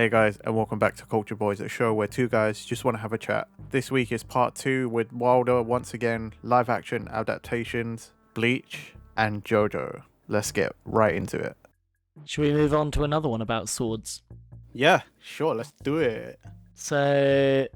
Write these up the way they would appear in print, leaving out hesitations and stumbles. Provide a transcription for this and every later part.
Hey guys, and welcome back to Culture Boys, a show where two guys just want to have a chat. This week is part 2 with Wilder once again, live action adaptations, Bleach, and Jojo. Let's get right into it. Should we move on to another one about swords? Yeah, sure, let's do it. So,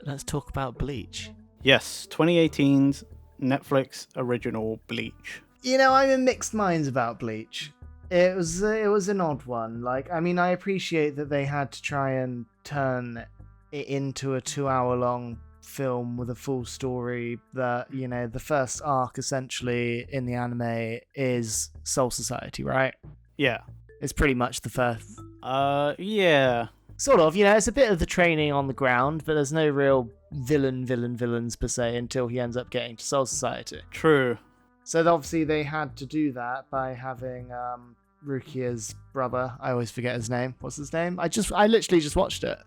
let's talk about Bleach. Yes, 2018's Netflix original Bleach. You know, I'm in mixed minds about Bleach. It was an odd one. Like, I mean, I appreciate that they had to try and turn it into a 2-hour-long film with a full story that, you know, the first arc essentially in the anime is Soul Society, right? Yeah. It's pretty much the first. Yeah. Sort of, you know, it's a bit of the training on the ground, but there's no real villains per se until he ends up getting to Soul Society. True. So obviously they had to do that by having Rukia's brother. I always forget his name. What's his name? I literally just watched it.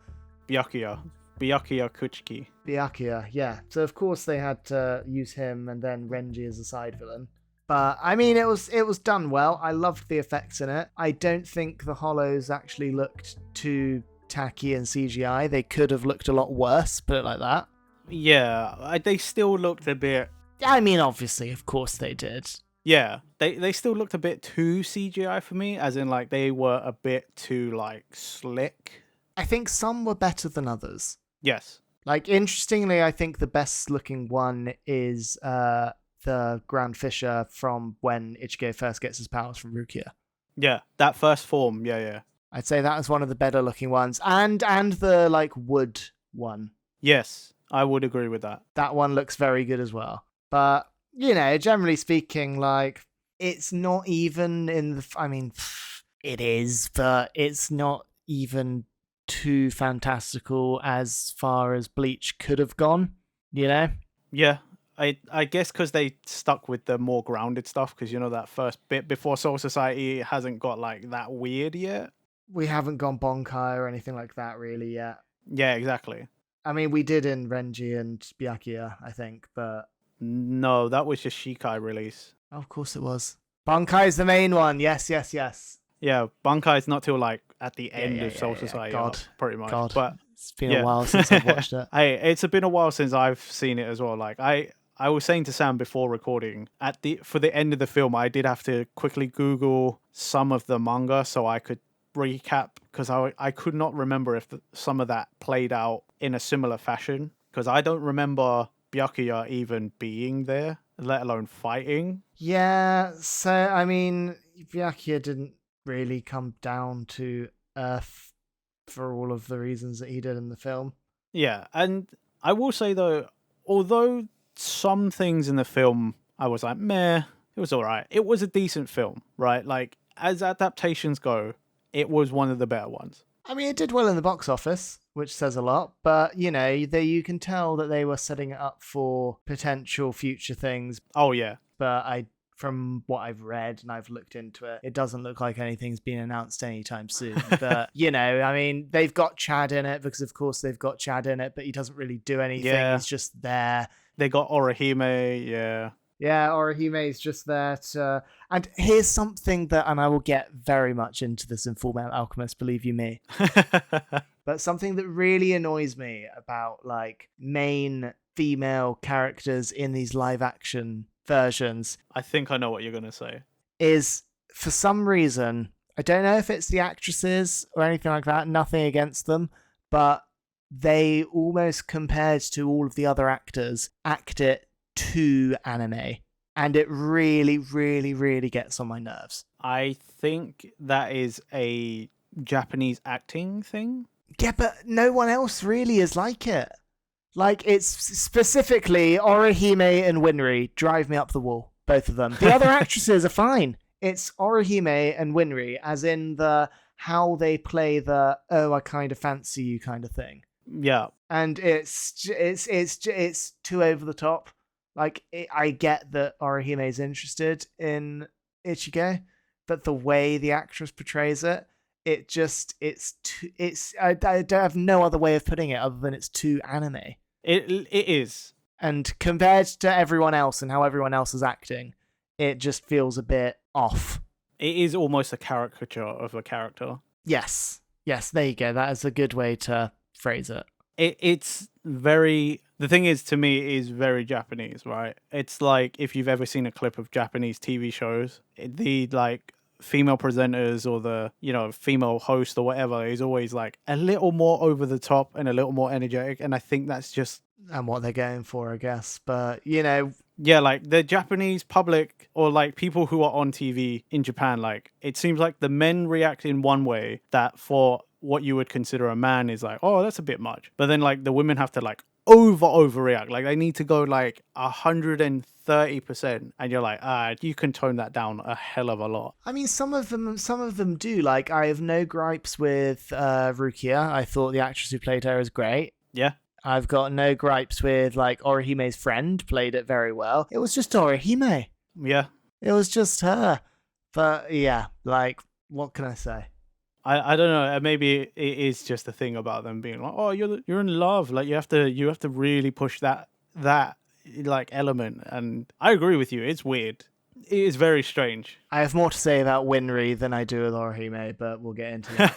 Byakuya Kuchiki. Byakuya, yeah. So of course they had to use him and then Renji as a side villain. But I mean, it was done well. I loved the effects in it. I don't think the hollows actually looked too tacky and CGI. They could have looked a lot worse, put it like that. Yeah, they still looked a bit... I mean, obviously, of course they did. Yeah, they still looked a bit too CGI for me, as in, like, they were a bit too, like, slick. I think some were better than others. Yes. Like, interestingly, I think the best looking one is the Grand Fisher from when Ichigo first gets his powers from Rukia. Yeah, that first form, yeah. I'd say that was one of the better looking ones. And the, like, wood one. Yes, I would agree with that. That one looks very good as well. But, you know, generally speaking, like, it's not even in the... I mean, it is, but it's not even too fantastical as far as Bleach could have gone, you know? Yeah, I guess because they stuck with the more grounded stuff, because, you know, that first bit before Soul Society hasn't got, like, that weird yet. We haven't gone Bonkai or anything like that really yet. Yeah, exactly. I mean, we did in Renji and Byakuya, I think, but... No, that was just Shikai release. Oh, of course it was. Bankai's the main one. Yes. Yeah, Bankai's not till, like, at the end of Soul Society. God. Pretty much. God. But it's been a while since I've watched it. Hey, it's been a while since I've seen it as well. Like, I was saying to Sam before recording, for the end of the film, I did have to quickly Google some of the manga so I could recap, because I could not remember if some of that played out in a similar fashion, because I don't remember Byakuya even being there, let alone fighting. Yeah, so, I mean, Byakuya didn't really come down to Earth for all of the reasons that he did in the film. Yeah, and I will say, though, although some things in the film I was like, meh, it was alright. It was a decent film, right? Like, as adaptations go, it was one of the better ones. I mean, it did well in the box office, which says a lot, but, you know, you can tell that they were setting it up for potential future things. Oh, yeah. But from what I've read and I've looked into it, it doesn't look like anything's been announced anytime soon. But, you know, I mean, they've got Chad in it because, of course, they've got Chad in it, but he doesn't really do anything. Yeah. He's just there. They got Orihime, yeah. Yeah, Orihime's just there to... And here's something that, and I will get very much into this in Fullmetal Alchemist, believe you me. But something that really annoys me about, like, main female characters in these live-action versions... I think I know what you're going to say. ...is, for some reason, I don't know if it's the actresses or anything like that, nothing against them, but they almost, compared to all of the other actors, act it to anime, and it really, really, really gets on my nerves. I think that is a Japanese acting thing. Yeah, but no one else really is like it. Like, it's specifically Orihime and Winry drive me up the wall, both of them. The other actresses are fine. It's Orihime and Winry, as in the how they play the "oh, I kind of fancy you" kind of thing. Yeah, and it's too over the top. Like, I get that Orihime is interested in Ichigo, but the way the actress portrays it, I don't have no other way of putting it other than it's too anime. It is. And compared to everyone else and how everyone else is acting, it just feels a bit off. It is almost a caricature of a character. Yes. Yes, there you go. That is a good way to phrase it. It's very, the thing is, to me, it is very Japanese, right? It's like if you've ever seen a clip of Japanese TV shows, the like female presenters or the, you know, female host or whatever is always like a little more over the top and a little more energetic, and I think that's just, And what they're going for, I guess. But, you know, yeah, like the Japanese public or like people who are on TV in Japan, like it seems like the men react in one way that for what you would consider a man is like, oh, that's a bit much. But then like the women have to like overreact. Like they need to go like 130%. And you're like, you can tone that down a hell of a lot. I mean, some of them do. Like, I have no gripes with Rukia. I thought the actress who played her is great. Yeah. I've got no gripes with, like, Orihime's friend played it very well. It was just Orihime. Yeah. It was just her. But, yeah, like, what can I say? I don't know. Maybe it is just a thing about them being like, oh, you're in love. Like you have to really push that like element. And I agree with you. It's weird. It is very strange. I have more to say about Winry than I do with Orihime, but we'll get into that.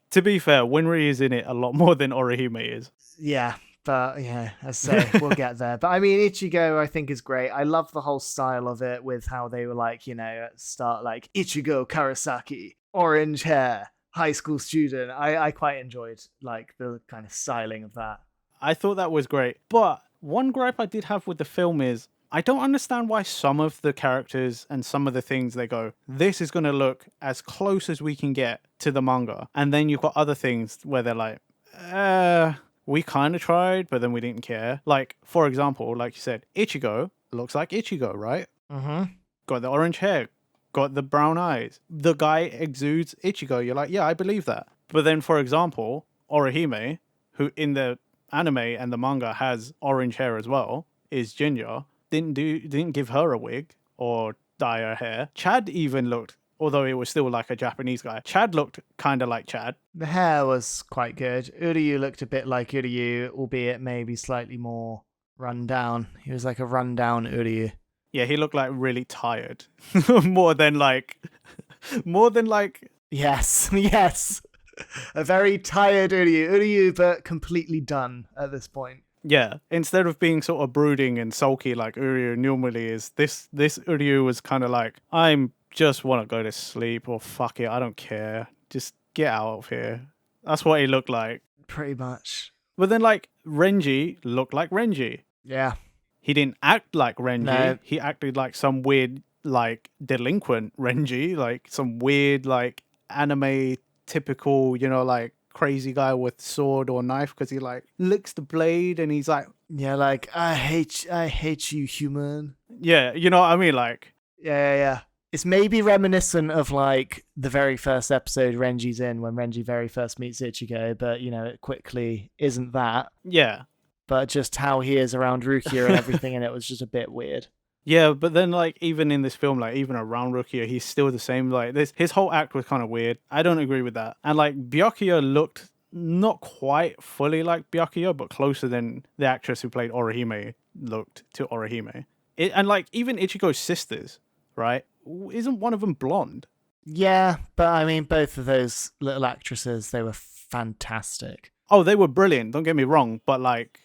To be fair, Winry is in it a lot more than Orihime is. Yeah, but yeah, as I say, we'll get there. But I mean, Ichigo, I think, is great. I love the whole style of it with how they were like, you know, start like Ichigo Karasaki, orange hair, high school student. I quite enjoyed like the kind of styling of that. I thought that was great. But one gripe I did have with the film is I don't understand why some of the characters and some of the things they go, this is going to look as close as we can get to the manga. And then you've got other things where they're like, we kind of tried, but then we didn't care. Like, for example, like you said, Ichigo looks like Ichigo, right? Mm-hmm. Got the orange hair, got the brown eyes. The guy exudes Ichigo. You're like, yeah, I believe that. But then, for example, Orihime, who in the anime and the manga has orange hair as well, is ginger. Didn't give her a wig or dye her hair. Chad even looked, although it was still like a Japanese guy, Chad looked kind of like Chad. The hair was quite good. Uryu looked a bit like Uryu, albeit maybe slightly more run down. He was like a run down Uryu. Yeah, he looked like really tired. more than like Yes, yes. A very tired Uryu, but completely done at this point. yeah, instead of being sort of brooding and sulky like Uryu normally is, this Uryu was kind of like, I'm just want to go to sleep, or fuck it, I don't care. Just get out of here. That's what he looked like. Pretty much. But then like Renji looked like Renji. Yeah. He didn't act like Renji. No. He acted like some weird like delinquent Renji, like some weird like anime typical, you know, like crazy guy with sword or knife, because he like licks the blade and he's like, Yeah, like, I hate you, human. yeah, you know what I mean? Like, Yeah. It's maybe reminiscent of like the very first episode Renji's in when Renji very first meets Ichigo, but you know, it quickly isn't that. yeah. But just how he is around Rukia and everything, and it was just a bit weird. Yeah, but then like even in this film, like even around Rukia, he's still the same. Like this, his whole act was kind of weird. I don't agree with that. And like Byakuya looked not quite fully like Byakuya, but closer than the actress who played Orihime looked to Orihime. And like even Ichigo's sisters, right? Isn't one of them blonde? Yeah, but I mean, both of those little actresses, they were fantastic. Oh, they were brilliant. Don't get me wrong, but like,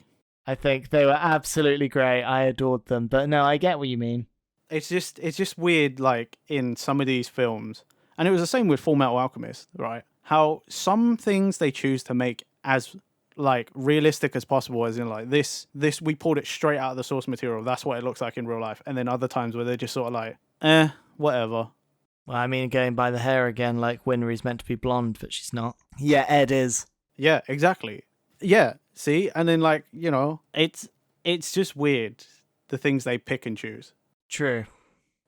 I think they were absolutely great. I adored them. But no, I get what you mean. it's just weird. Like in some of these films, and it was the same with Full Metal Alchemist, right? How some things they choose to make as like realistic as possible, as in like this we pulled it straight out of the source material. That's what it looks like in real life. And then other times where they're just sort of like, whatever. Well, I mean, going by the hair again, like Winry's meant to be blonde, but she's not. Yeah, Ed is. Yeah, exactly. Yeah, see? And then like, you know, it's just weird, the things they pick and choose. True.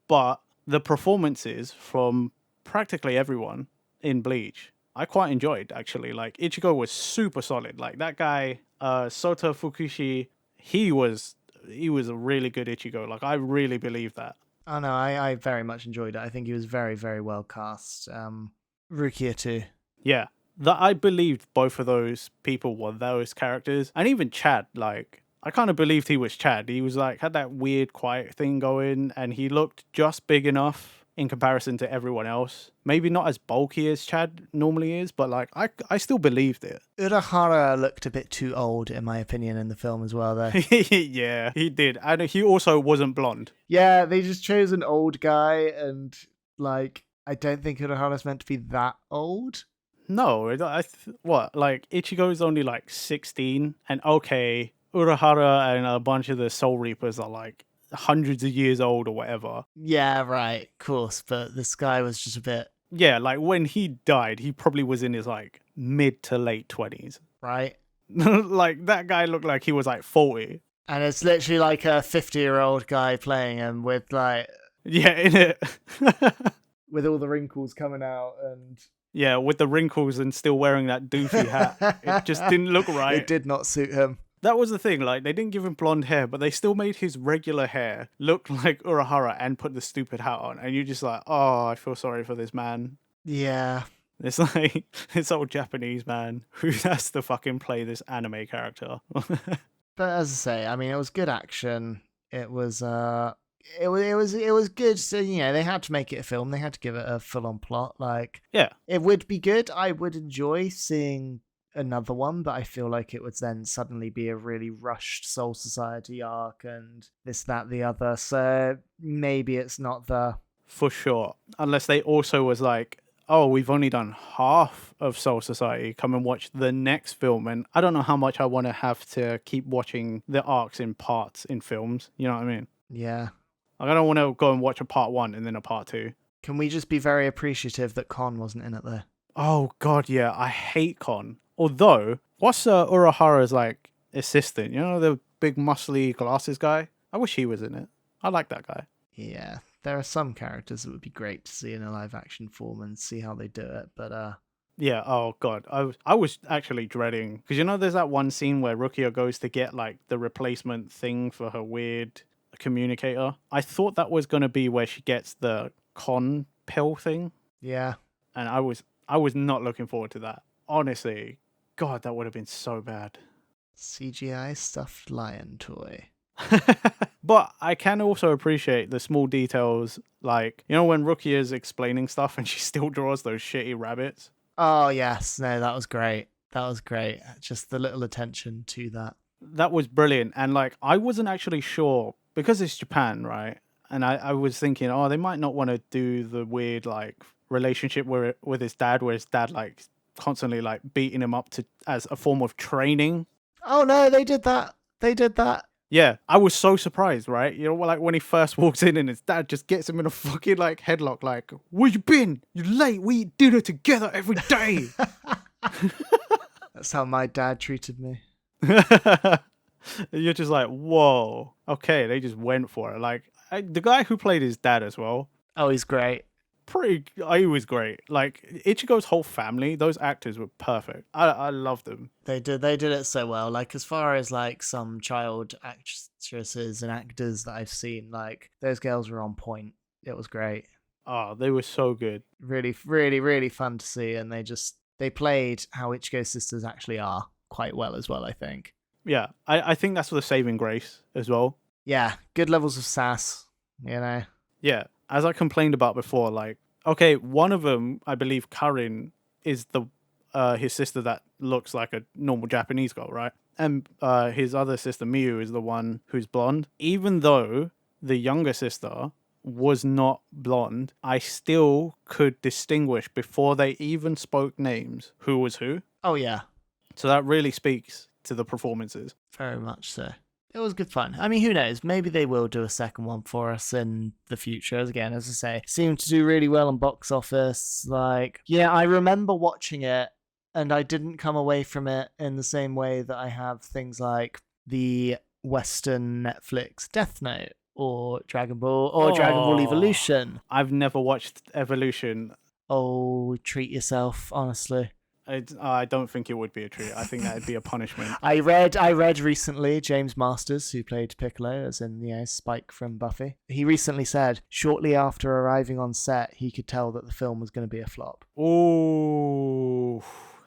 But the performances from practically everyone in Bleach, I quite enjoyed, actually. Like, Ichigo was super solid. Like, that guy, Sota Fukushi, he was a really good Ichigo. Like, I really believe that. Oh, no, I very much enjoyed it. I think he was very, very well cast. Rukia, too. Yeah. That I believed both of those people were those characters. And even Chad, like, I kind of believed he was Chad. He was like, had that weird quiet thing going, and he looked just big enough in comparison to everyone else. Maybe not as bulky as Chad normally is, but like I still believed it. Urahara looked a bit too old, in my opinion, in the film as well, though. Yeah, he did. And he also wasn't blonde. Yeah, they just chose an old guy, and like, I don't think Urahara's meant to be that old. No, what? Like, Ichigo's only like 16, and okay, Urahara and a bunch of the Soul Reapers are like hundreds of years old or whatever. Yeah, right, of course, but this guy was just a bit... Yeah, like when he died, he probably was in his like mid to late 20s. Right? Like, that guy looked like he was like 40. And it's literally like a 50-year-old guy playing him with like... Yeah, in it. with all the wrinkles coming out and... Yeah, with the wrinkles and still wearing that doofy hat. It just didn't look right. It did not suit him. That was the thing, like, they didn't give him blonde hair, but they still made his regular hair look like Urahara and put the stupid hat on. And you're just like, oh, I feel sorry for this man. Yeah. It's like this old Japanese man who has to fucking play this anime character. But as I say, I mean, it was good action. It was it was good. So, you know, they had to make it a film. They had to give it a full-on plot. Like, Yeah. it would be good. I would enjoy seeing another one, but I feel like it would then suddenly be a really rushed Soul Society arc and this, that, the other. So maybe it's not the... For sure. Unless they also was like, oh, we've only done half of Soul Society. Come and watch the next film. And I don't know how much I want to have to keep watching the arcs in parts in films. You know what I mean? Yeah. Like, I don't want to go and watch a part 1 and then a part 2. Can we just be very appreciative that Kon wasn't in it though? Oh, God, yeah. I hate Kon. Although, what's Urahara's, like, assistant? You know, the big muscly glasses guy? I wish he was in it. I like that guy. Yeah. There are some characters that would be great to see in a live action form and see how they do it, but Yeah, oh god. I was actually dreading, because you know there's that one scene where Rukia goes to get like the replacement thing for her weird communicator. I thought that was going to be where she gets the con pill thing. yeah. And I was not looking forward to that. Honestly, god, that would have been so bad. CGI stuffed lion toy. But I can also appreciate the small details, like, you know, when Rukia is explaining stuff and she still draws those shitty rabbits. Oh, yes. No, that was great. That was great. Just the little attention to that. That was brilliant. And like, I wasn't actually sure, because it's Japan, right? And I was thinking, oh, they might not want to do the weird like relationship with his dad, where his dad like constantly like beating him up to as a form of training. Oh, no, they did that. They did that. Yeah, I was so surprised, right? You know, like when he first walks in and his dad just gets him in a fucking like headlock, like, where you been? You're late. We eat dinner together every day. That's how my dad treated me. You're just like, whoa. Okay, they just went for it. Like, the guy who played his dad as well, Oh, he's great. he was great. Like, Ichigo's whole family, those actors were perfect. I loved them. They did it so well. Like, as far as like some child actresses and actors that I've seen, like, those girls were on point. It was great. Oh, they were so good. Really, really, really fun to see, and they played how Ichigo's sisters actually are quite well as well, I think. Yeah, I think that's the saving grace as well. Yeah, good levels of sass, you know. Yeah, as I complained about before, like, okay, one of them, I believe Karin, is the his sister that looks like a normal Japanese girl, right? And his other sister, Miyu, is the one who's blonde. Even though the younger sister was not blonde, I still could distinguish before they even spoke names who was who. Oh, yeah. So that really speaks to the performances. Very much so. It was good fun. I mean, who knows? Maybe they will do a second one for us in the future. Again, as I say, seemed to do really well in box office. Like, yeah, I remember watching it, and I didn't come away from it in the same way that I have things like the Western Netflix Death Note or Dragon Ball or Dragon Ball Evolution. I've never watched Evolution. Oh, treat yourself, honestly. I don't think it would be a treat. I think that'd be a punishment. I read recently James Masters, who played Piccolo, as in Spike from Buffy. He recently said shortly after arriving on set, he could tell that the film was going to be a flop. Ooh.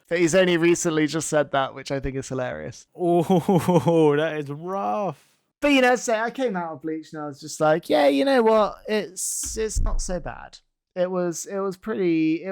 But he's only recently just said that, which I think is hilarious. Oh, that is rough. But say I came out of Bleach and I was just like, yeah, you know what? It's not so bad. It was okay.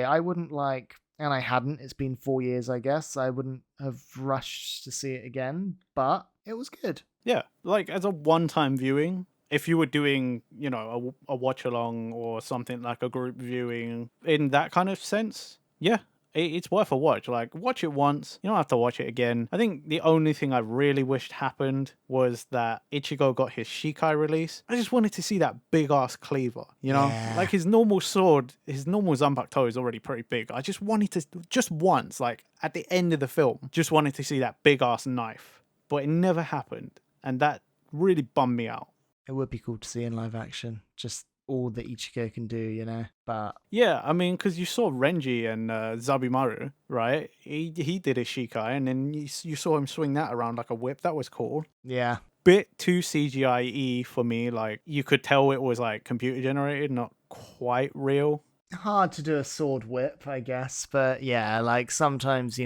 I wouldn't and I hadn't. It's been 4 years, I guess. I wouldn't have rushed to see it again, but it was good. Yeah, like as a one-time viewing, if you were doing, a watch along or something like a group viewing in that kind of sense, yeah, it's worth a watch. Like, watch it once, you don't have to watch it again. I think the only thing I really wished happened was that Ichigo got his Shikai release. I just wanted to see that big ass cleaver, Yeah. like his normal sword, his normal Zanpakuto is already pretty big. I just wanted to, just once, like at the end of the film, just wanted to see that big ass knife, but it never happened, and that really bummed me out. It would be cool to see in live action, just all that Ichigo can do, but... Yeah, I mean, because you saw Renji and Zabimaru, right? He did his Shikai, and then you saw him swing that around like a whip. That was cool. Yeah. Bit too CGI-y for me. Like, you could tell it was like computer generated, not quite real. Hard to do a sword whip, I guess, but yeah, like sometimes,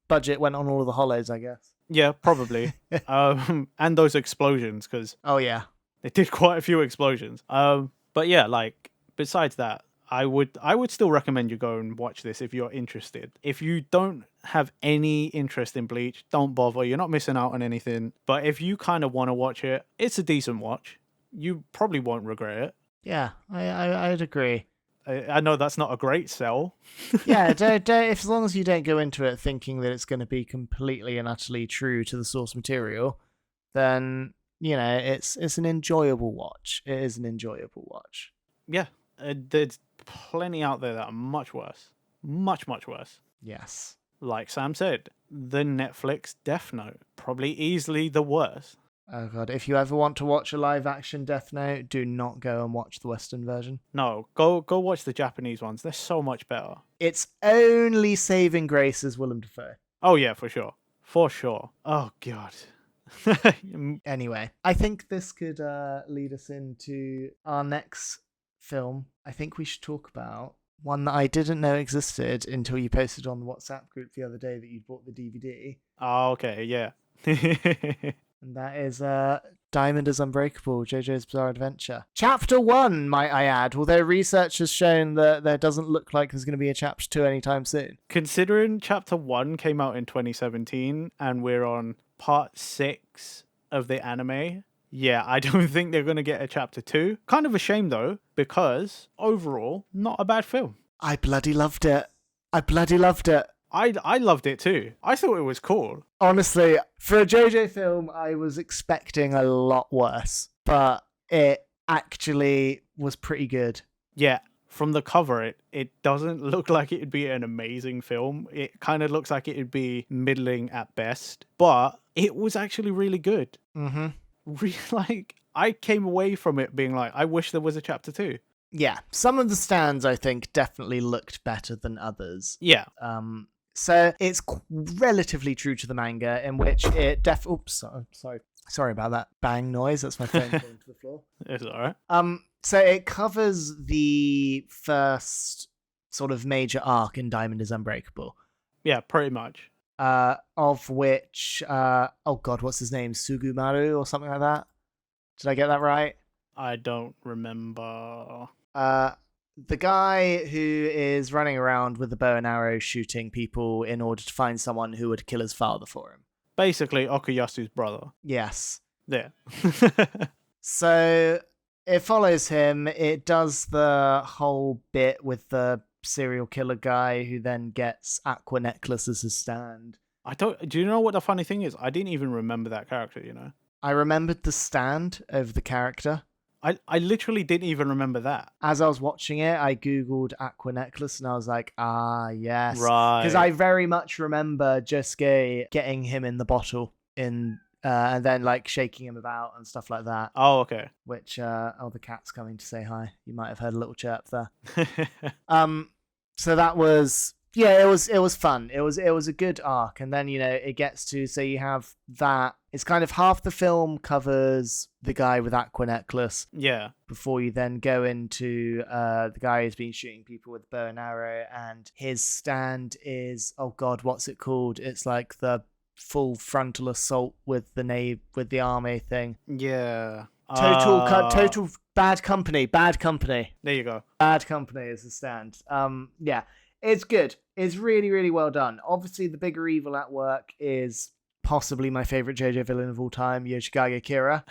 budget went on all of the hollows, I guess. Yeah, probably. And those explosions, because Oh, yeah. they did quite a few explosions. But yeah, like, besides that, I would still recommend you go and watch this if you're interested. If you don't have any interest in Bleach, don't bother. You're not missing out on anything. But if you kind of want to watch it, it's a decent watch. You probably won't regret it. Yeah, I'd agree. I know that's not a great sell. Yeah, don't, as long as you don't go into it thinking that it's going to be completely and utterly true to the source material, then, it's an enjoyable watch. It is an enjoyable watch. Yeah, there's plenty out there that are much worse. Much, much worse. Yes. Like Sam said, the Netflix Death Note. Probably easily the worst. Oh god, if you ever want to watch a live action Death Note, do not go and watch the Western version. No, go watch the Japanese ones. They're so much better. Its only saving grace is Willem Dafoe. Oh yeah, for sure. For sure. Oh god. Anyway, I think this could lead us into our next film. I think we should talk about one that I didn't know existed until you posted on the WhatsApp group the other day that you bought the DVD. Oh, okay, yeah. And that is Diamond is Unbreakable, JoJo's Bizarre Adventure. Chapter 1, might I add, although research has shown that there doesn't look like there's going to be a Chapter 2 anytime soon. Considering Chapter 1 came out in 2017 and we're on part 6 of the anime, yeah, I don't think they're going to get a Chapter 2. Kind of a shame, though, because overall, not a bad film. I bloody loved it. I loved it too. I thought it was cool. Honestly, for a JoJo film, I was expecting a lot worse, but it actually was pretty good. Yeah, from the cover, it doesn't look like it'd be an amazing film. It kind of looks like it'd be middling at best, but it was actually really good. Mm-hmm. Like, I came away from it being like, I wish there was a Chapter 2. Yeah, some of the stands, I think, definitely looked better than others. Yeah. So it's relatively true to the manga, in which it oops, sorry about that bang noise. That's my phone falling to the floor. It's alright. So it covers the first sort of major arc in Diamond is Unbreakable. Yeah, pretty much. Of which, oh god, what's his name? Sugumaru or something like that? Did I get that right? I don't remember. The guy who is running around with the bow and arrow shooting people in order to find someone who would kill his father for him. Basically, Okuyasu's brother. Yes. Yeah. So it follows him. It does the whole bit with the serial killer guy who then gets Aqua Necklace as his stand. Do you know what the funny thing is? I didn't even remember that character, I remembered the stand over the character. I literally didn't even remember that. As I was watching it, I googled Aqua Necklace and I was like, yes. Right. Because I very much remember Josuke getting him in the bottle and then like shaking him about and stuff like that. Oh, okay. Which, the cat's coming to say hi. You might have heard a little chirp there. So that was... Yeah, it was fun. It was a good arc, and then it gets to, so you have that. It's kind of half the film covers the guy with Aqua Necklace. Yeah. Before you then go into the guy who's been shooting people with bow and arrow, and his stand is, oh god, what's it called? It's like the full frontal assault with the army thing. Yeah. Total bad company. There you go. Bad company is the stand. Yeah, it's good. It's really, really well done. Obviously, the bigger evil at work is possibly my favorite JoJo villain of all time, Yoshikage Kira.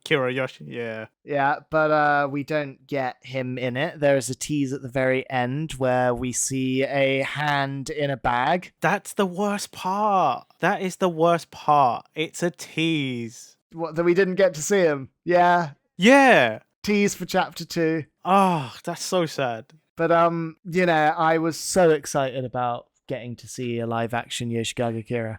Kira Yoshi, yeah. Yeah, but we don't get him in it. There is a tease at the very end where we see a hand in a bag. That's the worst part. That is the worst part. It's a tease. What, that we didn't get to see him? Yeah, Yeah. tease for chapter 2. Oh, that's so sad. But I was so excited about getting to see a live action Yoshikage Kira.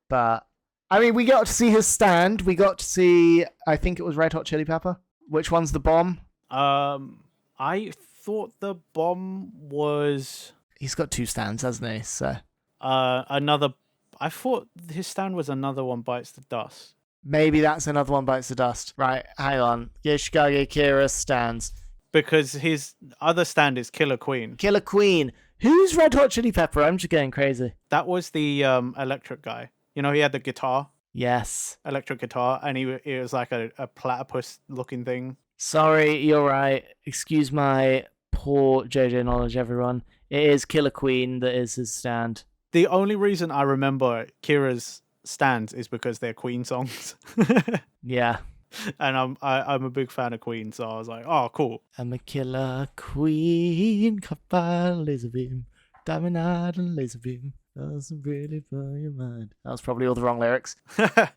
But I mean, we got to see his stand. We got to see, I think it was Red Hot Chili Pepper. Which one's the bomb? I thought the bomb was He's got 2 stands, hasn't he? So another. I thought his stand was Another One Bites the Dust. maybe that's Another One Bites the Dust. Right, hang on. Yoshikage Kira stands. Because his other stand is Killer Queen. Killer Queen. Who's Red Hot Chili Pepper? I'm just going crazy. That was the electric guy. You know, he had the guitar, Yes. electric guitar, and it was like a platypus looking thing. Sorry, you're right. Excuse my poor JoJo knowledge, everyone. It is Killer Queen that is his stand. The only reason I remember Kira's stands is because they're Queen songs. Yeah. And I'm a big fan of Queen, so I was like, oh, cool. I'm a killer queen, caught by a laser beam, diamond eyed and laser beam. Doesn't really blow your mind. That was probably all the wrong lyrics.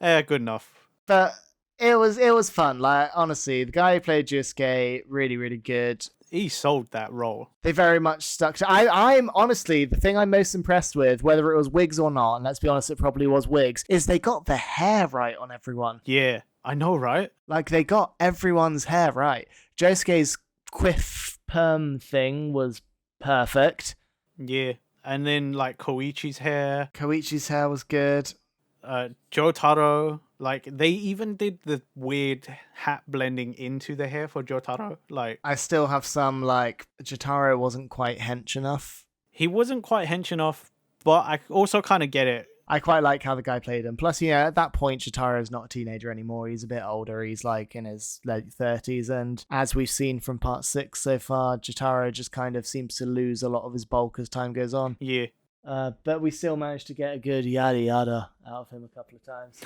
Yeah, good enough. But it was fun. Like, honestly, the guy who played Jusuke, really, really good. He sold that role. They very much stuck to. I'm honestly, the thing I'm most impressed with, whether it was wigs or not, and let's be honest, it probably was wigs, is they got the hair right on everyone. Yeah, I know, right? Like, they got everyone's hair right. Josuke's quiff perm thing was perfect. Yeah. And then, like, Koichi's hair. Koichi's hair was good. Jotaro. Like, they even did the weird hat blending into the hair for Jotaro. Like, I still have some, like, Jotaro wasn't quite hench enough. he wasn't quite hench enough, but I also kind of get it. I quite like how the guy played him. Plus, at that point, Jotaro's not a teenager anymore. He's a bit older. He's like in his late 30s. And as we've seen from part 6 so far, Jotaro just kind of seems to lose a lot of his bulk as time goes on. Yeah. But we still managed to get a good yada yada out of him a couple of times.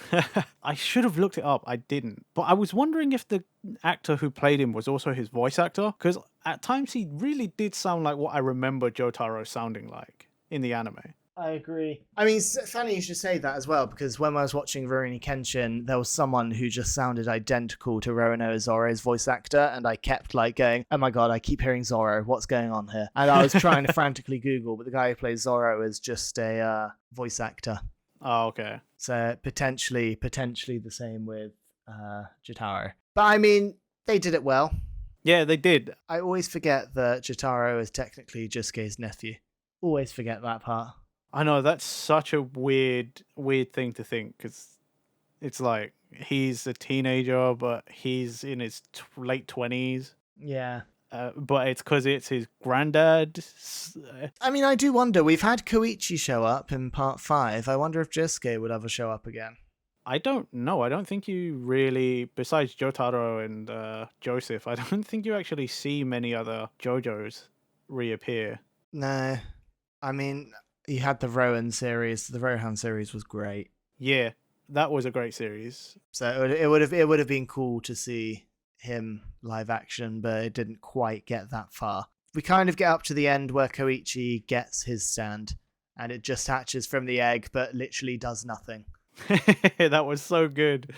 I should have looked it up. I didn't. But I was wondering if the actor who played him was also his voice actor. Because at times he really did sound like what I remember Jotaro sounding like in the anime. I agree. I mean, it's funny you should say that as well, because when I was watching Rurouni Kenshin, there was someone who just sounded identical to Roronoa Zoro's voice actor, and I kept like going, oh my god, I keep hearing Zoro, what's going on here? And I was trying to frantically Google, but the guy who plays Zoro is just a voice actor. Oh, okay. So potentially the same with Jotaro. But I mean, they did it well. Yeah, they did. I always forget that Jotaro is technically Josuke's nephew. Always forget that part. I know, that's such a weird thing to think, because it's like he's a teenager, but he's in his late 20s. Yeah. But it's because it's his granddad. I mean, I do wonder. We've had Koichi show up in part 5. I wonder if Josuke would ever show up again. I don't know. I don't think you really, besides Jotaro and Joseph, I don't think you actually see many other JoJos reappear. No. I mean, you had the Rohan series. The Rohan series was great. Yeah, that was a great series. So it would have been cool to see him live action, but it didn't quite get that far. We kind of get up to the end where Koichi gets his stand, and it just hatches from the egg, but literally does nothing. That was so good.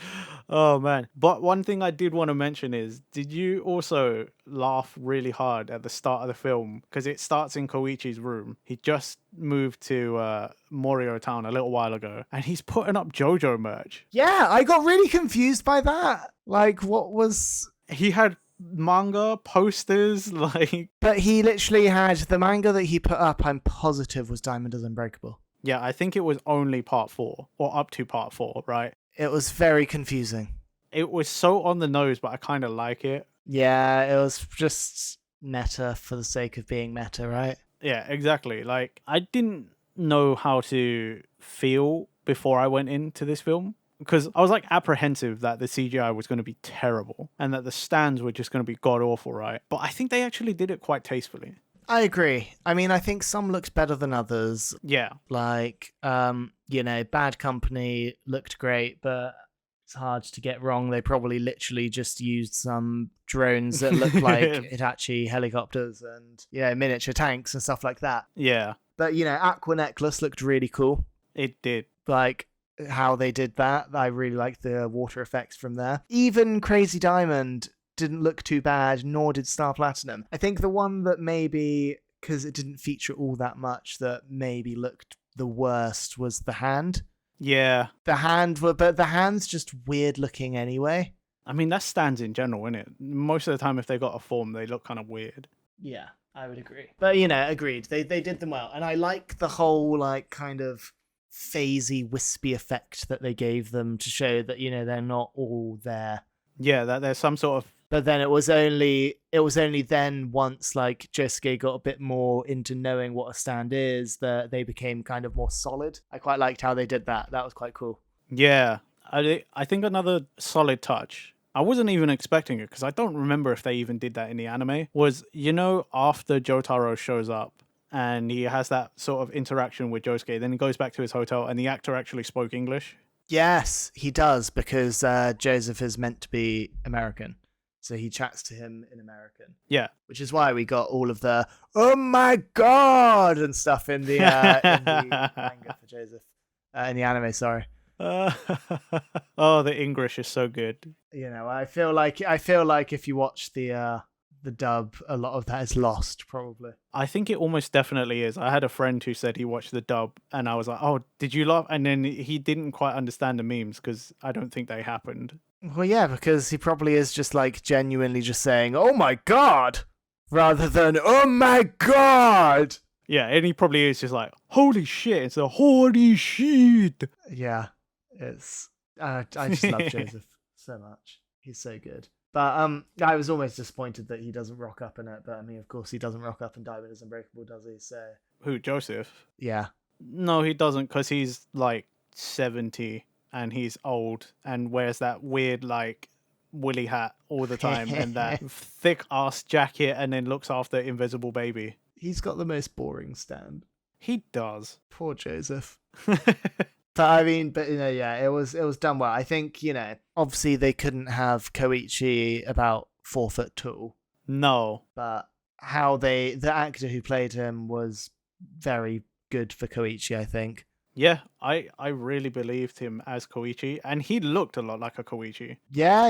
Oh man. But one thing I did want to mention is, did you also laugh really hard at the start of the film? Because it starts in Koichi's room. He just moved to Morio Town a little while ago, and he's putting up JoJo merch. Yeah, I got really confused by that. Like, what was... He had manga, posters, like... But he literally had the manga that he put up, I'm positive, was Diamond is Unbreakable. Yeah, I think it was only part 4, or up to part 4, right? It was very confusing. It was so on the nose, but I kind of like it. Yeah, it was just meta for the sake of being meta, right? Yeah, exactly. Like, I didn't know how to feel before I went into this film. Because I was like apprehensive that the CGI was going to be terrible and that the stands were just going to be god awful, right? But I think they actually did it quite tastefully. I agree. I mean, I think some looked better than others. Yeah. Like, Bad Company looked great, but it's hard to get wrong. They probably literally just used some drones that looked like Hitachi helicopters and, miniature tanks and stuff like that. Yeah. But, Aqua Necklace looked really cool. It did. Like, how they did that. I really liked the water effects from there. Even Crazy Diamond didn't look too bad, nor did Star Platinum. I think the one that maybe, because it didn't feature all that much, that maybe looked the worst was the hand. Yeah. But the hand's just weird looking anyway. I mean, that stands in general, isn't it? Most of the time, if they got a form, they look kind of weird. Yeah, I would agree. But, agreed. They did them well. And I like the whole, like, kind of phasey, wispy effect that they gave them to show that, they're not all there. Yeah, that there's some sort of... But then it was only then once like Josuke got a bit more into knowing what a stand is that they became kind of more solid. I quite liked how they did that. That was quite cool. Yeah, I think another solid touch, I wasn't even expecting it because I don't remember if they even did that in the anime, was, after Jotaro shows up and he has that sort of interaction with Josuke, then he goes back to his hotel and the actor actually spoke English. Yes, he does, because Joseph is meant to be American. So he chats to him in American. Yeah. Which is why we got all of the, oh my God, and stuff in the manga for Joseph. In the anime, sorry. Oh, the English is so good. I feel like if you watch the dub, a lot of that is lost, probably. I think it almost definitely is. I had a friend who said he watched the dub, and I was like, oh, did you laugh? And then he didn't quite understand the memes because I don't think they happened. Well, yeah, because he probably is just like genuinely just saying, oh my God, rather than, oh my God. Yeah, and he probably is just like, holy shit. It's a holy shit. Yeah, it's, I just love Joseph so much. He's so good. But I was almost disappointed that he doesn't rock up in it. But I mean, of course, he doesn't rock up in Diamond is Unbreakable, does he? So who, Joseph? Yeah. No, he doesn't, because he's like 70 and he's old and wears that weird like woolly hat all the time and that thick ass jacket and then looks after Invisible Baby. He's got the most boring stand. He does. Poor Joseph. But I mean, it was done well. I think, obviously they couldn't have Koichi about 4 foot tall. No. But the actor who played him was very good for Koichi, I think. Yeah, I really believed him as Koichi, and he looked a lot like a Koichi. Yeah.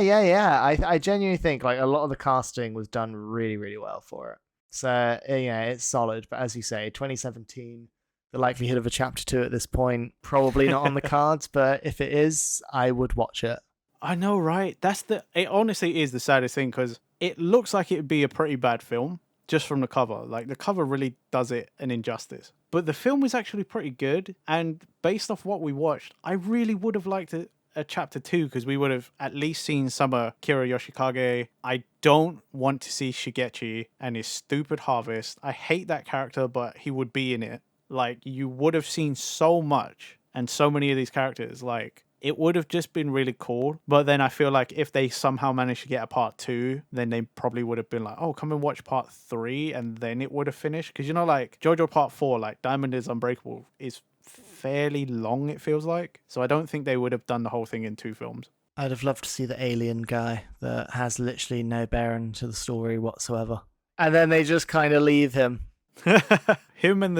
I genuinely think like a lot of the casting was done really, really well for it. So, it's solid. But as you say, 2017... the likelihood of a chapter 2 at this point, probably not on the cards, but if it is, I would watch it. I know, right? It honestly is the saddest thing, because it looks like it'd be a pretty bad film just from the cover. Like, the cover really does it an injustice. But the film was actually pretty good, and based off what we watched, I really would have liked a chapter 2, because we would have at least seen some Kira Yoshikage. I don't want to see Shigechi and his stupid harvest. I hate that character, but he would be in it. Like, you would have seen so much and so many of these characters. Like, it would have just been really cool. But then I feel like if they somehow managed to get a part 2, then they probably would have been like, oh, come and watch part 3, and then it would have finished. Because, like, JoJo part 4, like, Diamond is Unbreakable, is fairly long, it feels like. So I don't think they would have done the whole thing in 2 films. I'd have loved to see the alien guy that has literally no bearing to the story whatsoever. And then they just kind of leave him. Him and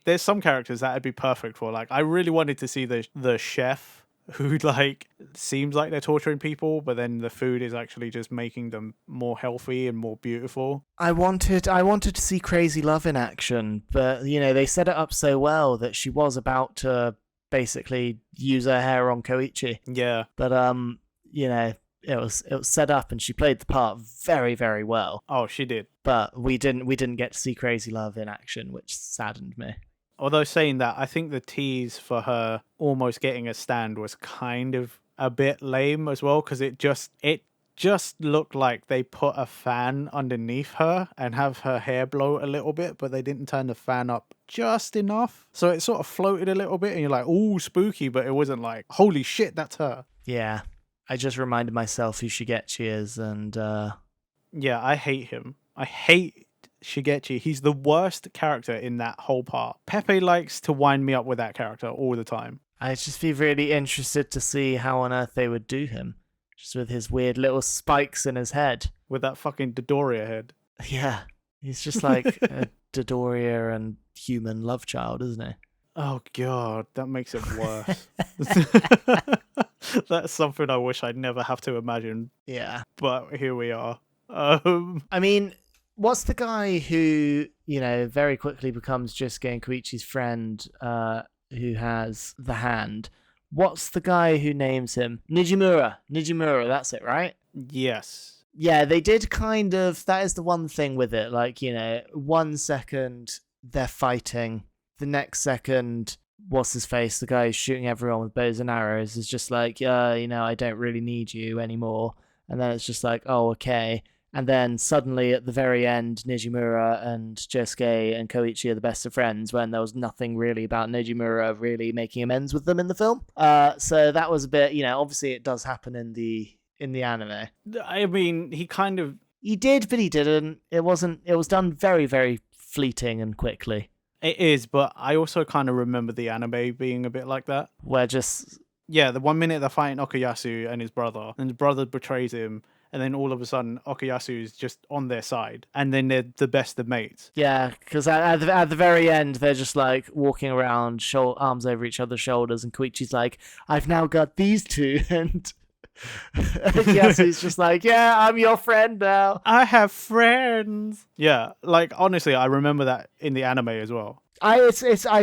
there's some characters that would be perfect for. Like, I really wanted to see the chef who like seems like they're torturing people, but then the food is actually just making them more healthy and more beautiful. I wanted to see Crazy Love in action, but they set it up so well that she was about to basically use her hair on Koichi. Yeah. But it was set up and she played the part very, very well. Oh, she did. But we didn't get to see Crazy Love in action, which saddened me. Although saying that, I think the tease for her almost getting a stand was kind of a bit lame as well, because it just looked like they put a fan underneath her and have her hair blow a little bit, but they didn't turn the fan up just enough. So it sort of floated a little bit and you're like, ooh, spooky, but it wasn't like, holy shit, that's her. Yeah. I just reminded myself who Shigechi is, and Yeah, I hate him. I hate Shigechi. He's the worst character in that whole part. Pepe likes to wind me up with that character all the time. I'd just be really interested to see how on earth they would do him. Just with his weird little spikes in his head. With that fucking Dodoria head. Yeah. He's just like a Dodoria and human love child, isn't he? Oh god, that makes it worse. That's something I wish I'd never have to imagine, Yeah. but here we are. I mean, what's the guy who, very quickly becomes Josuke and Koichi's friend, who has the hand? What's the guy who names him? Nijimura. Nijimura, that's it, right? Yes. Yeah, they did kind of... That is the one thing with it. Like, 1 second they're fighting. The next second, what's his face? The guy who's shooting everyone with bows and arrows is just like, I don't really need you anymore. And then it's just like, oh, okay. And then suddenly at the very end, Nijimura and Josuke and Koichi are the best of friends when there was nothing really about Nijimura really making amends with them in the film. So that was a bit, obviously it does happen in the anime. I mean, He did, but he didn't. It was done very, very fleeting and quickly. It is, but I also kind of remember the anime being a bit like that. Where just... Yeah, the 1 minute they're fighting Okuyasu and his brother betrays him, and then all of a sudden Okuyasu is just on their side, and then they're the best of mates. Yeah, because at the very end, they're just like walking around, arms over each other's shoulders, and Koichi's like, I've now got these two, and Yasu's just like, yeah, I'm your friend now. I have friends. Yeah, like honestly, I remember that in the anime as well. I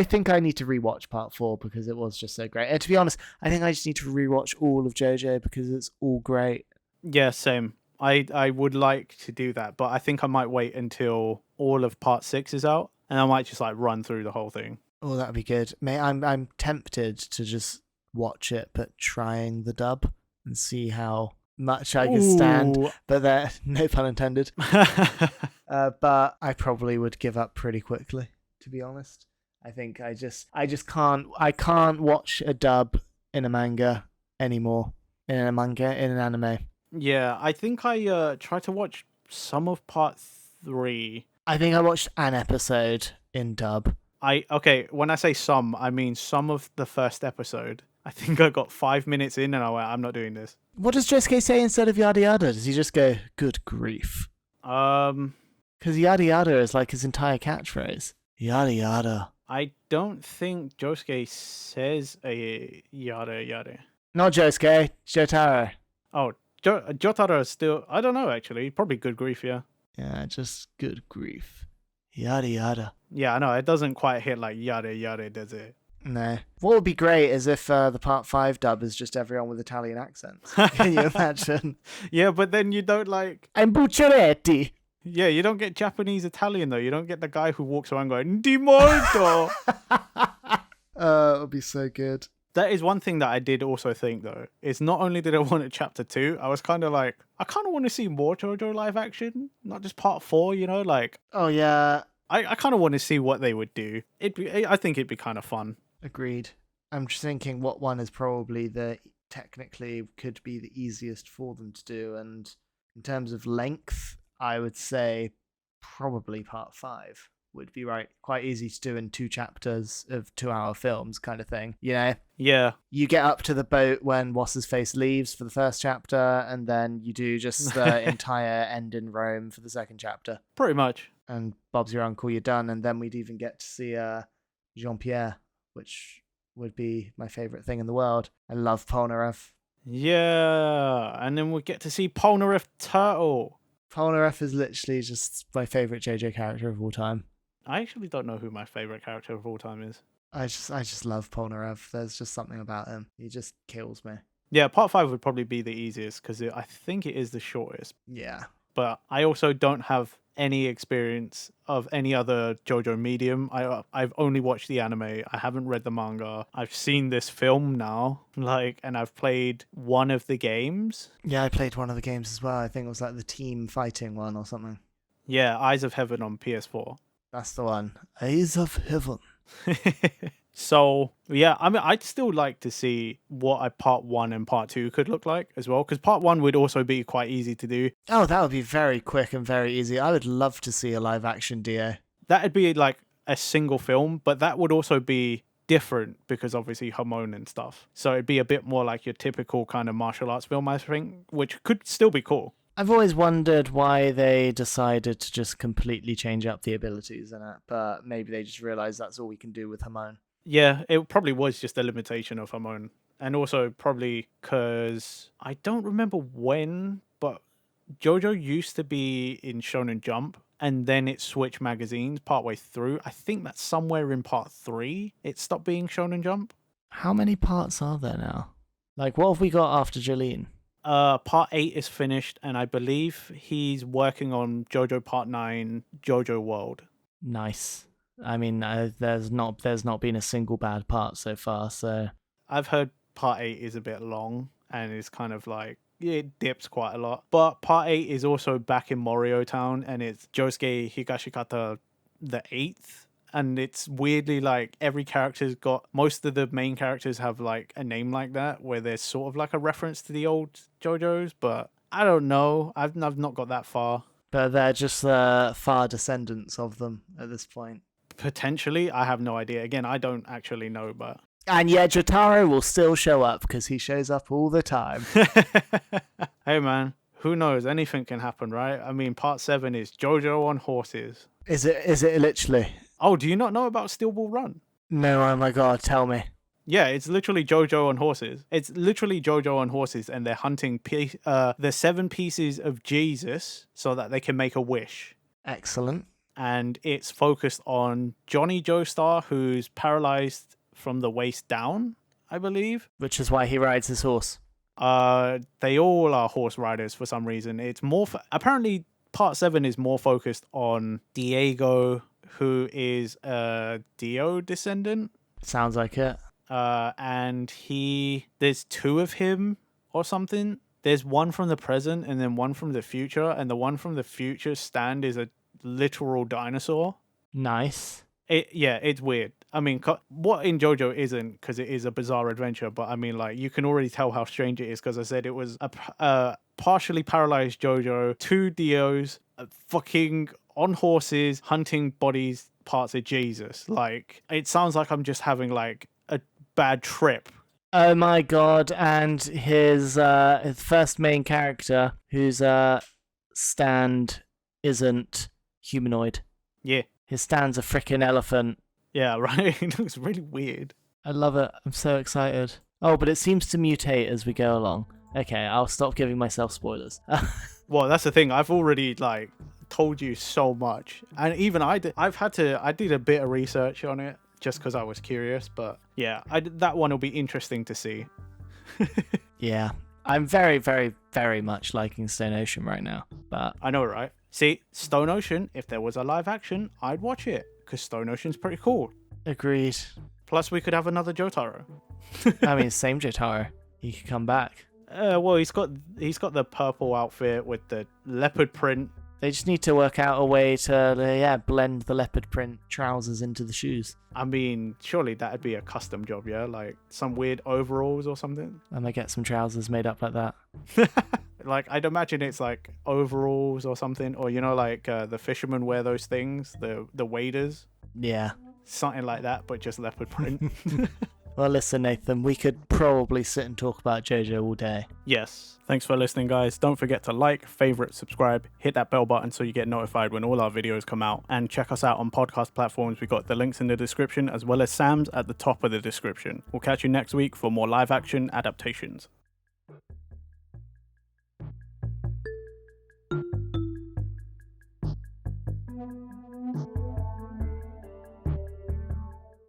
think I need to rewatch part 4 because it was just so great. And to be honest, I think I just need to rewatch all of JoJo because it's all great. Yeah, same. I would like to do that, but I think I might wait until all of part 6 is out, and I might just like run through the whole thing. Oh, that'd be good. I'm tempted to just watch it, but trying the dub and see how much I can stand. But no pun intended. But I probably would give up pretty quickly, to be honest. I think I just can't watch a dub in a manga anymore. In an anime. Yeah, I think I tried to watch some of part 3. I think I watched an episode in dub. When I say some, I mean some of the first episode. I think I got 5 minutes in and I went, I'm not doing this. What does Josuke say instead of yada yada? Does he just go, good grief? Because yada yada is like his entire catchphrase. Yada yada. I don't think Josuke says a yada yada. Not Josuke, Jotaro. Oh, Jotaro is still... I don't know, actually. Probably good grief, yeah. Yeah, just good grief. Yada yada. Yeah, I know. It doesn't quite hit like yada yada, does it? No. What would be great is if the part 5 dub is just everyone with Italian accents. Can you imagine? Yeah, but then you don't like... I'm Bucciaretti. Yeah, you don't get Japanese Italian, though. You don't get the guy who walks around going, Di molto! It would be so good. That is one thing that I did also think, though, is not only did I want a chapter 2, I was kind of like, I kind of want to see more JoJo live action, not just part 4, like... Oh, yeah. I kind of want to see what they would do. I think it'd be kind of fun. Agreed. I'm just thinking what one is probably technically could be the easiest for them to do, and in terms of length, I would say probably part 5 would be quite easy to do in 2 chapters of 2-hour films kind of thing, Yeah. You get up to the boat when What's-His-Face leaves for the first chapter, and then you do just the entire end in Rome for the second chapter. Pretty much. And Bob's your uncle, you're done, and then we'd even get to see Jean-Pierre, which would be my favourite thing in the world. I love Polnareff. Yeah, and then we get to see Polnareff Turtle. Polnareff is literally just my favourite JoJo character of all time. I actually don't know who my favourite character of all time is. I just love Polnareff. There's just something about him. He just kills me. Yeah, part 5 would probably be the easiest because I think it is the shortest. Yeah. But I also don't have any experience of any other JoJo medium. I've only watched the anime. I haven't read the manga. I've seen this film now, like, and I've played one of the games. Yeah, I played one of the games as well. I think it was like the team fighting one or something. Yeah, Eyes of Heaven on PS4. That's the one. Eyes of Heaven. So, yeah, I mean, I'd still like to see what a part 1 and part 2 could look like as well, because part 1 would also be quite easy to do. Oh, that would be very quick and very easy. I would love to see a live action Dio. That'd be like a single film, but that would also be different because obviously Hamon and stuff. So it'd be a bit more like your typical kind of martial arts film, I think, which could still be cool. I've always wondered why they decided to just completely change up the abilities in it, but maybe they just realized that's all we can do with Hamon. Yeah, it probably was just a limitation of Hamon. And also probably because I don't remember when, but JoJo used to be in Shonen Jump and then it switched magazines partway through. I think that's somewhere in part 3 it stopped being Shonen Jump. How many parts are there now? Like, what have we got after Jolene? Part 8 is finished, and I believe he's working on JoJo Part 9, JoJo World. Nice. I mean, there's not been a single bad part so far, so... I've heard Part 8 is a bit long, and it's kind of like, it dips quite a lot. But Part 8 is also back in Morio Town, and it's Josuke Higashikata the 8th. And it's weirdly like every character's got, most of the main characters have like a name like that, where there's sort of like a reference to the old JoJo's, but I don't know. I've not got that far. But they're just the far descendants of them at this point. Potentially, I have no idea. Again, I don't actually know, but... And yet Jotaro will still show up, because he shows up all the time. Hey man, who knows? Anything can happen, right? I mean, part 7 is JoJo on horses. Is it literally? Oh, do you not know about Steel Ball Run? No, oh my god, tell me. Yeah, it's literally JoJo on horses. It's literally JoJo on horses, and they're hunting the 7 pieces of Jesus so that they can make a wish. Excellent. And it's focused on Johnny Joestar, who's paralyzed from the waist down, I believe. Which is why he rides his horse. They all are horse riders for some reason. It's more... apparently, part 7 is more focused on Diego, who is a Dio descendant. Sounds like it. And there's 2 of him or something. There's one from the present and then one from the future. And the one from the future stand is a literal dinosaur. Nice. It's weird. I mean, what in JoJo isn't, because it is a bizarre adventure, but I mean, like, you can already tell how strange it is, because I said it was a partially paralyzed JoJo, 2 Dios, fucking on horses, hunting bodies, parts of Jesus. Like, it sounds like I'm just having, like, a bad trip. Oh my god, and his first main character, whose stand isn't humanoid. Yeah. His stand's a freaking elephant. Yeah, right? It looks really weird. I love it. I'm so excited. Oh, but it seems to mutate as we go along. Okay, I'll stop giving myself spoilers. Well, that's the thing. I've already, like, told you so much. And even I did a bit of research on it just because I was curious. But yeah, that one will be interesting to see. Yeah. I'm very, very, very much liking Stone Ocean right now. But I know, right? See, Stone Ocean, if there was a live action, I'd watch it. Because Stone Ocean's pretty cool. Agreed. Plus, we could have another Jotaro. I mean, same Jotaro. He could come back. Well, he's got the purple outfit with the leopard print. They just need to work out a way to, blend the leopard print trousers into the shoes. I mean, surely that'd be a custom job, yeah? Like some weird overalls or something. I might get some trousers made up like that. Like, I'd imagine it's like overalls or something, or you know, like the fishermen wear those things, the waders. Yeah. Something like that, but just leopard print. Well, listen, Nathan, we could probably sit and talk about JoJo all day. Yes. Thanks for listening, guys. Don't forget to like, favorite, subscribe, hit that bell button so you get notified when all our videos come out, and check us out on podcast platforms. We've got the links in the description as well as Sam's at the top of the description. We'll catch you next week for more live action adaptations.